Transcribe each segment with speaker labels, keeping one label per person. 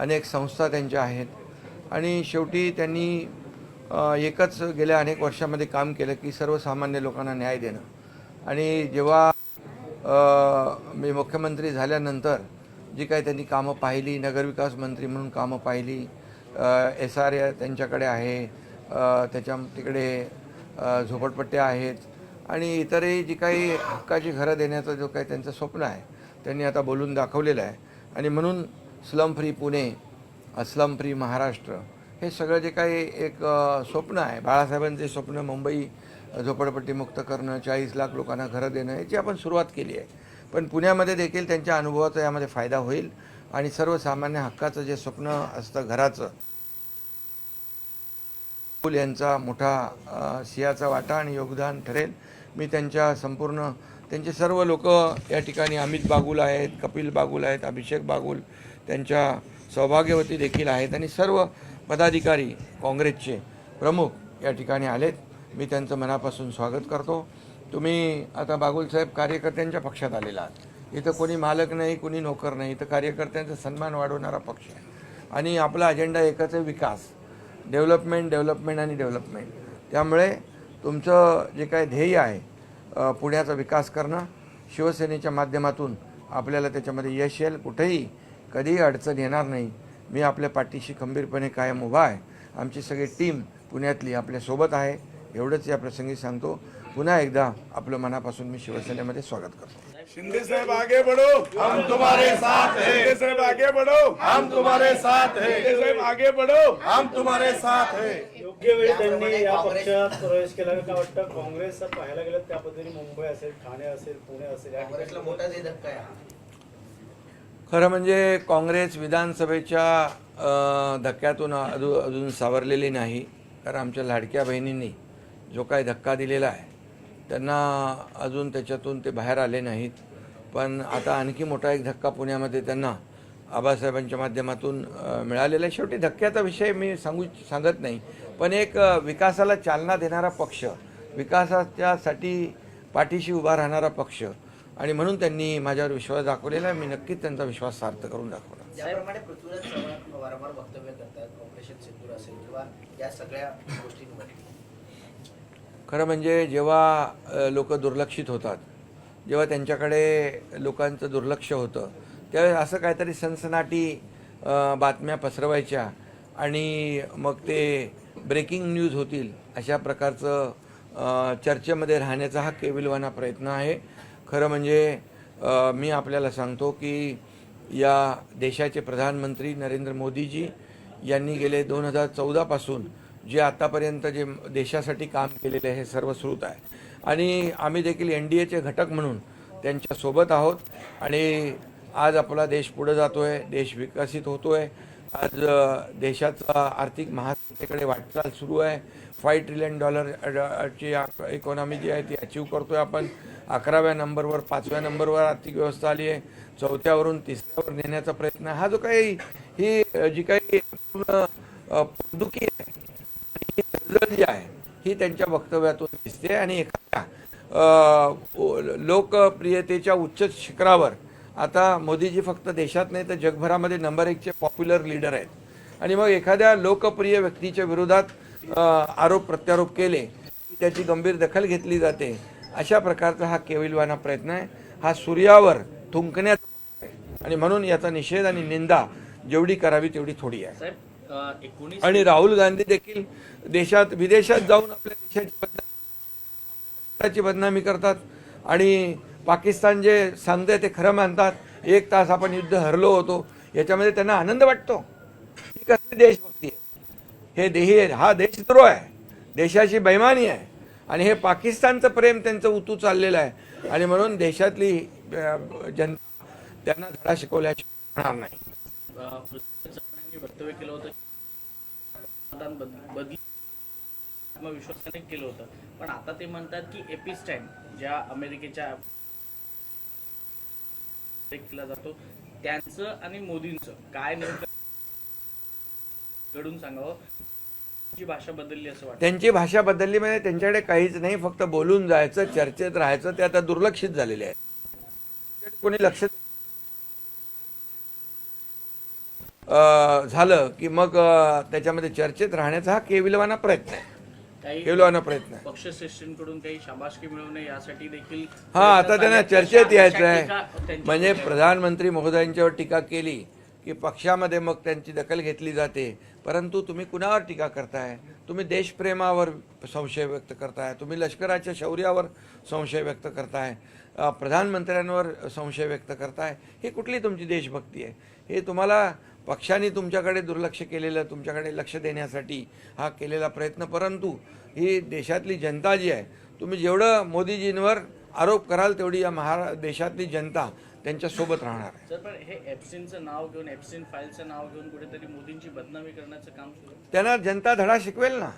Speaker 1: अनेक संस्था त्यांच्या आहेत आणि शेवटी त्यांनी एकच गेल्या अनेक वर्षामध्ये काम केलं की सर्वसामान्य लोकांना न्याय देणं. आणि जेव्हा मी मुख्यमंत्री झाल्यानंतर जी काही त्यांनी कामं पाहिली, नगरविकास मंत्री म्हणून कामं पाहिली, SR त्यांच्याकडे आहे, तिकडे झोपडपट्ट्या आहेत आणि इतरही जी काही हक्काची घरं देण्याचं जो काही त्यांचं स्वप्न आहे त्यांनी आता बोलून दाखवलेलं आहे. आणि म्हणून slum free Pune, slum free Maharashtra हे सगळं जे काही एक स्वप्न आहे, बाळासाहेबांचे स्वप्न, मुंबई झोपडपट्टीमुक्त करणं, 40 लाख लोकांना घरं देणं, याची आपण सुरुवात केली आहे. पण पुण्यामध्ये देखील त्यांच्या अनुभवाचा यामध्ये फायदा होईल आणि सर्वसामान्य हक्काचं जे स्वप्न असतं घराचं, यांचा मोठा सिंहाचा वाटा आणि योगदान ठरेल. मी त्यांचे सर्व लोक या ठिकाणी, अमित बागुल आहेत, कपिल बागुल आहेत, अभिषेक बागुल, त्यांच्या सौभाग्यवती देखील आहेत आणि सर्व पदाधिकारी काँग्रेसचे प्रमुख या ठिकाणी आलेत. मी त्यांचं मनापासून स्वागत करतो. तुम्ही आता बागुलसाहेब कार्यकर्त्यांच्या पक्षात आलेला आहात. इथं कोणी मालक नाही, कोणी नोकर नाही. इथं कार्यकर्त्यांचा सन्मान वाढवणारा पक्ष आहे आणि आपला अजेंडा एकच आहे, विकास, डेव्हलपमेंट आणि डेव्हलपमेंट. त्यामुळे तुमचं जे काही ध्येय आहे पुण्याचा विकास करणं, शिवसेनेच्या माध्यमातून आपल्याला त्याच्यामध्ये यश येईल. कुठेही कधीही अडचण येणार नाही. मी आपल्या पाठीशी खंबीरपणे कायम उभा आहे. आमची सगळी टीम पुण्यातली आपल्यासोबत आहे. एवढंच या प्रसंगी सांगतो. पुन्हा एकदा आपलं मनापासून मी शिवसेनेमध्ये स्वागत करतो.
Speaker 2: शिंदे साहब आगे बढ़ो, हम तुम्हारे साथ हैं। शिंदे साहब आगे बढ़ो, हम तुम्हारे साथ हैं। शिंदे साहब आगे बढ़ो, हम तुम्हारे साथ हैं।
Speaker 3: योग्य वेळी त्यांनी या पक्षात प्रवेश केला का वाटतं? काँग्रेस पाहायला गेलं त्या पद्धतीने मुंबई असेल, ठाणे असेल, पुणे असेल, या ठिकाणी मोठा धक्का आहे.
Speaker 1: खरं म्हणजे काँग्रेस विधानसभेच्या धक्क्यातून अजून सावरलेली नाही. कारण आमच्या लाडक्या बहिणींनी जो काही धक्का दिलेला आहे त्यांना अजून त्याच्यातून ते बाहेर आले नाहीत. पण आता आणखी मोठा एक धक्का पुण्यामध्ये त्यांना आबासाहेबांच्या माध्यमातून मिळालेला आहे. शेवटी धक्क्याचा विषय मी सांगत नाही, पण एक विकासाला चालना देणारा पक्ष, विकासाच्यासाठी पाठीशी उभा राहणारा पक्ष, आणि म्हणून त्यांनी माझ्यावर विश्वास दाखवलेला आहे. मी नक्कीच त्यांचा विश्वास सार्थ करून दाखवला.
Speaker 4: ज्याप्रमाणे पृथ्वीराज चव्हाण वारंवार वक्तव्य करतात, ऑपरेशन सिंदूर असेल किंवा या सगळ्या गोष्टींवर,
Speaker 1: खरं म्हणजे जेव्हा लोक दुर्लक्षित होतात, जेव्हा त्यांच्याकडे लोकांचं दुर्लक्ष होतं, त्यावेळेस असं काहीतरी सनसनाटी बातम्या पसरवायच्या आणि मग ते ब्रेकिंग न्यूज होतील अशा प्रकारचं चर्चेमध्ये राहण्याचा हा केविलवाना प्रयत्न आहे. खरं म्हणजे मी आपल्याला सांगतो की या देशाचे प्रधानमंत्री नरेंद्र मोदीजी यांनी गेले 2014 पासून जे आतापर्यंत जे देशासाठी काम केलेले आहे हे सर्व श्रुत आहे आणि आम्ही देखील NDAचे घटक म्हणून त्यांच्या सोबत आहोत. आणि आज आपला देश पुढे जातोय, देश विकसित होतोय. आज देशाचा आर्थिक महासत्तेकडे वाटचाल सुरू आहे. $5 ट्रिलियन ची इकॉनॉमी जी आहे ती अचीव करतोय आपण. 11व्या नंबरवर, 5व्या नंबरवर आर्थिक व्यवस्था आली आहे. 4थ्यावरून 3ऱ्यावर नेण्याचा प्रयत्न आहे. हा जो काही जी काही दुखी आहे जी आहे ही त्यांच्या वक्तव्यातून दिसते. आणि एखाद्या लोकप्रियतेच्या उच्च शिखरावर आता मोदीजी फक्त देशात नाही तर जगभरामध्ये नंबर 1चे पॉप्युलर लीडर आहेत. आणि मग एखाद्या लोकप्रिय व्यक्तीच्या विरोधात आरोप प्रत्यारोप केले की त्याची गंभीर दखल घेतली जाते. अशा प्रकारचा हा केविलवाना प्रयत्न आहे. हा सूर्यावर थुंकण्याचा आहे आणि म्हणून याचा निषेध आणि निंदा जेवढी करावी तेवढी थोडी आहे. आणि राहुल गांधी देखील विदेशात जाऊन आपल्या देशाची बदनामी करतात आणि पाकिस्तान जे सांगते ते खरं मानतात. 1 तास आपण युद्ध हरलो होतो याच्यामध्ये त्यांना आनंद वाटतो. ही कसली देशभक्ती आहे? हा देशद्रोह आहे, देशाची बेईमानी आहे. आणि हे पाकिस्तानचं प्रेम त्यांचं उतू चाललेलं आहे. आणि म्हणून देशातली जनता त्यांना धडा शिकवल्याशिवाय होणार नाही.
Speaker 5: वक्तव्य केलं होतं, बदली आत्मविश्वासाने केलं होतं, पण आता ते म्हणतात की एपिस्टॅन ज्या अमेरिकेच्या केला जातो त्यांचं आणि मोदींचं काय नेमकं घडून सांगावं. त्यांची भाषा बदलली असं वाटतं.
Speaker 1: त्यांची भाषा बदलली म्हणजे त्यांच्याकडे काहीच नाही, फक्त बोलून जायचं, चर्चेत राहायचं. ते आता दुर्लक्षित झालेले आहे. कोणी लक्ष झालं की मग त्याच्यामध्ये चर्चेत राहण्याचा हा केविलवाना प्रयत्न आहे.
Speaker 5: काही
Speaker 1: केविलवाना प्रयत्न आहे.
Speaker 5: पक्षश्रेष्ठींकडून काही शाबासकी मिळवणे यासाठी देखील
Speaker 1: हा, आता त्यांना चर्चेत यायचं आहे.
Speaker 5: त्यांची
Speaker 1: म्हणजे प्रधानमंत्री महोदयांच्यावर टीका केली की पक्षामध्ये मग त्यांची दखल घेतली जाते. परंतु तुम्ही कुणावर टीका करताय? तुम्ही देशप्रेमावर संशय व्यक्त करताय, तुम्ही लष्कराच्या शौर्यावर संशय व्यक्त करताय, प्रधानमंत्र्यांवर संशय व्यक्त करताय. ही कुठली तुमची देशभक्ती आहे? हे तुम्हाला पक्षाने तुमच्याकडे दुर्लक्ष केलेलं, तुमच्याकडे लक्ष देण्यासाठी हा केलेला प्रयत्न. परंतु ही देशातली जनता जी आहे, तुम्ही जेवढं मोदीजींवर आरोप कराल तेवढी या देशातली जनता त्यांच्यासोबत राहणार आहे.
Speaker 5: सर, पण हे एप्सिनचं नाव घेऊन, एप्सिन फाईलचं नाव घेऊन कुठेतरी मोदींची बदनामी करण्याचं काम सुरू आहे.
Speaker 1: त्यांना जनता धडा शिकवेल ना.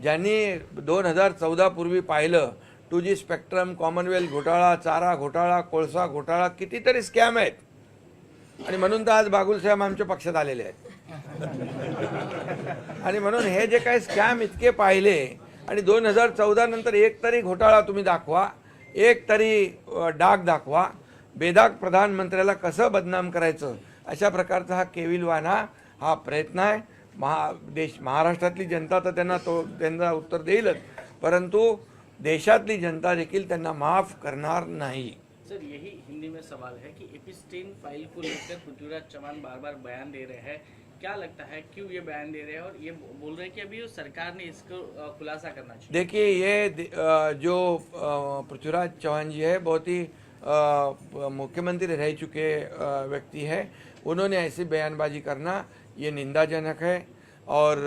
Speaker 1: ज्यांनी 2014 पूर्वी पाहिलं 2G स्पेक्ट्रम, कॉमनवेल्थ घोटाळा, चारा घोटाळा, कोळसा घोटाळा, कितीतरी स्कॅम आहेत. आणि म्हणून तर आज बागुल साहेब आमच्या पक्षात आलेले आहेत. आणि म्हणून हे जे काही स्कॅम इतके पाहिले आणि 2014 नंतर एक तरी घोटाळा तुम्ही दाखवा, एक तरी डाग दाखवा. बेदाग प्रधानमंत्र्याला कसं बदनाम करायचं अशा प्रकारचा हा केविलवाना हा प्रयत्न आहे. महाराष्ट्रातली जनता तर त्यांना उत्तर देईलच, परंतु देशातली जनता देखील त्यांना माफ करणार नाही.
Speaker 5: सर, यही हिंदी में सवाल है कि एपिस्टीन फाइल को लेकर पृथ्वीराज चौहान बार बार बयान दे रहे हैं. क्या लगता है क्यों ये बयान दे रहे हैं और ये बोल रहे हैं कि अभी सरकार ने इसको खुलासा करना चाहिए?
Speaker 1: देखिए, ये जो पृथ्वीराज चौहान जी है बहुत ही मुख्यमंत्री रह चुके व्यक्ति है. उन्होंने ऐसी बयानबाजी करना ये निंदाजनक है और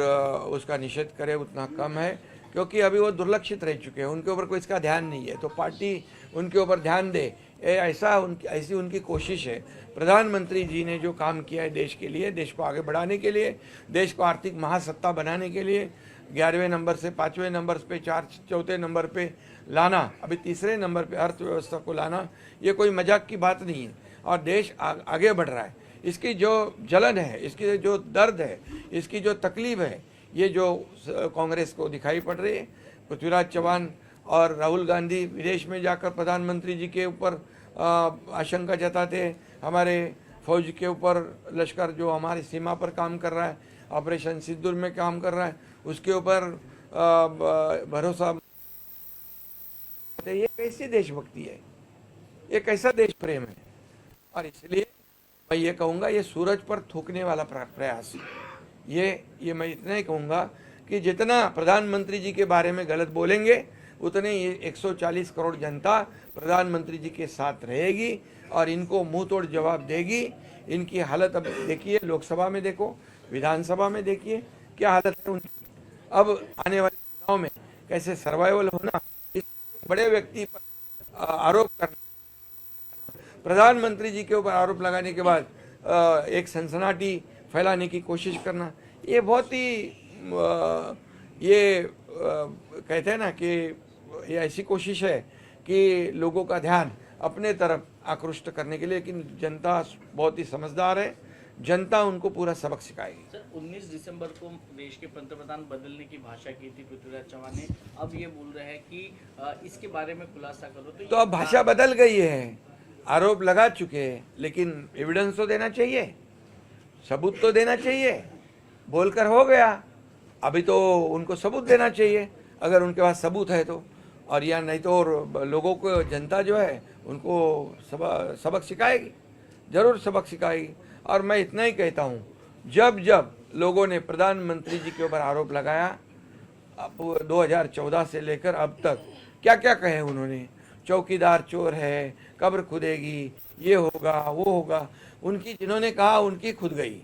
Speaker 1: उसका निषेध करे उतना कम है, क्योंकि अभी वो दुर्लक्षित रह चुके हैं. उनके ऊपर कोई इसका ध्यान नहीं है, तो पार्टी उनके ऊपर ध्यान दे, ऐसी उनकी कोशिश है. प्रधानमंत्री जी ने जो काम किया है देश के लिए, देश को आगे बढ़ाने के लिए, देश को आर्थिक महासत्ता बनाने के लिए, 11वें नंबर से 5वें नंबर पे, 4 नंबर पे लाना, अभी 3रे नंबर पे अर्थव्यवस्था को लाना, ये कोई मजाक की बात नहीं है. और देश आगे बढ़ रहा है. इसकी जो जलन है, इसकी जो दर्द है, इसकी जो तकलीफ है, ये जो कांग्रेस को दिखाई पड़ रही है. पृथ्वीराज चौहान और राहुल गांधी विदेश में जाकर प्रधानमंत्री जी के ऊपर आशंका जताते, हमारे फौज के ऊपर, लश्कर जो हमारी सीमा पर काम कर रहा है, ऑपरेशन सिंदूर में काम कर रहा है, उसके ऊपर भरोसा. ये कैसी देशभक्ति है? ये कैसा देश प्रेम है? और इसलिए मैं ये कहूँगा, ये सूरज पर थूकने वाला प्रयास है. ये मैं इतना ही कहूँगा कि जितना प्रधानमंत्री जी के बारे में गलत बोलेंगे उतने ये 140 करोड़ जनता प्रधानमंत्री जी के साथ रहेगी और इनको मुंह तोड़ जवाब देगी. इनकी हालत अब देखिए, लोकसभा में देखो, विधानसभा में देखिए क्या हालत है उनकी. अब आने वाले चुनाव में कैसे सर्वाइवल होना, इस बड़े व्यक्ति पर आरोप करना, प्रधानमंत्री जी के ऊपर आरोप लगाने के बाद एक सनसनाटी फैलाने की कोशिश करना, ये बहुत ही कहते हैं ना कि ये ऐसी कोशिश है कि लोगों का ध्यान अपने तरफ आकृष्ट करने के लिए. लेकिन जनता बहुत ही समझदार है, जनता उनको पूरा सबक सिखाएगी.
Speaker 5: सर, 19 दिसंबर को देश के पंतप्रधान बदलने की भाषा की थी पृथ्वीराज चौहान ने. अब ये बोल रहे हैं कि इसके बारे में खुलासा करो.
Speaker 1: तो अब भाषा बदल गई है, आरोप लगा चुके हैं, लेकिन एविडेंस तो देना चाहिए, सबूत तो देना चाहिए. बोलकर हो गया, अभी तो उनको सबूत देना चाहिए अगर उनके पास सबूत है तो. और या नहीं तो लोगों को, जनता जो है उनको सबक सिखाएगी, जरूर सबक सिखाएगी. और मैं इतना ही कहता हूँ, जब जब लोगों ने प्रधानमंत्री जी के ऊपर आरोप लगाया, अब 2014 से लेकर अब तक क्या क्या कहे उन्होंने, चौकीदार चोर है, कब्र खुदेगी, ये होगा वो होगा, उनकी जिन्होंने कहा उनकी खुद गई,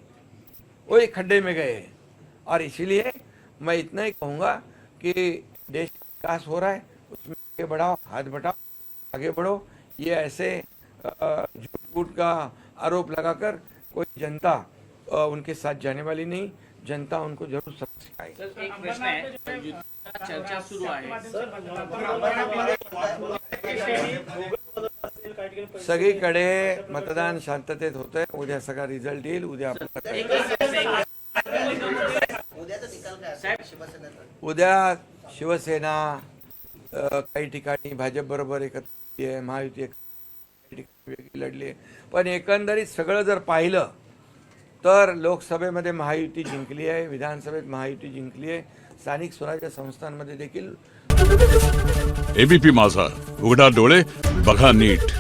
Speaker 1: वो एक खड्डे में गए. और इसीलिए मैं इतना ही कहूँगा कि देश का विकास हो रहा है, उसमें आगे बढ़ाओ, हाथ बढ़ाओ, आगे बढ़ो. ये ऐसे झूठ का आरोप लगाकर कोई जनता उनके साथ जाने वाली नहीं. जनता उनको जरूर सबक सिखाएगी.
Speaker 5: सर, एक प्रश्न है, चर्चा सुरू आहे.
Speaker 1: सगळीकडे मतदान शांततेत होतंय. उद्या सगळा रिझल्ट येईल. उद्या
Speaker 4: उद्याचा निकाल काय असेल शिवसेनेचा?
Speaker 1: उद्या शिवसेना काही ठिकाणी भाजप बरोबर एकत्र आहे, महायुती काही ठिकाणी वेगळी लढली आहे. पण एकंदरीत सगळं जर पाहिलं तर लोकसभेमध्ये महायुती जिंकली आहे, विधानसभेत महायुती जिंकली आहे, स्थानिक स्वराज्य संस्थांमध्ये देखील.
Speaker 6: एबीपी माझा, उघडा डोळे बघा नीट.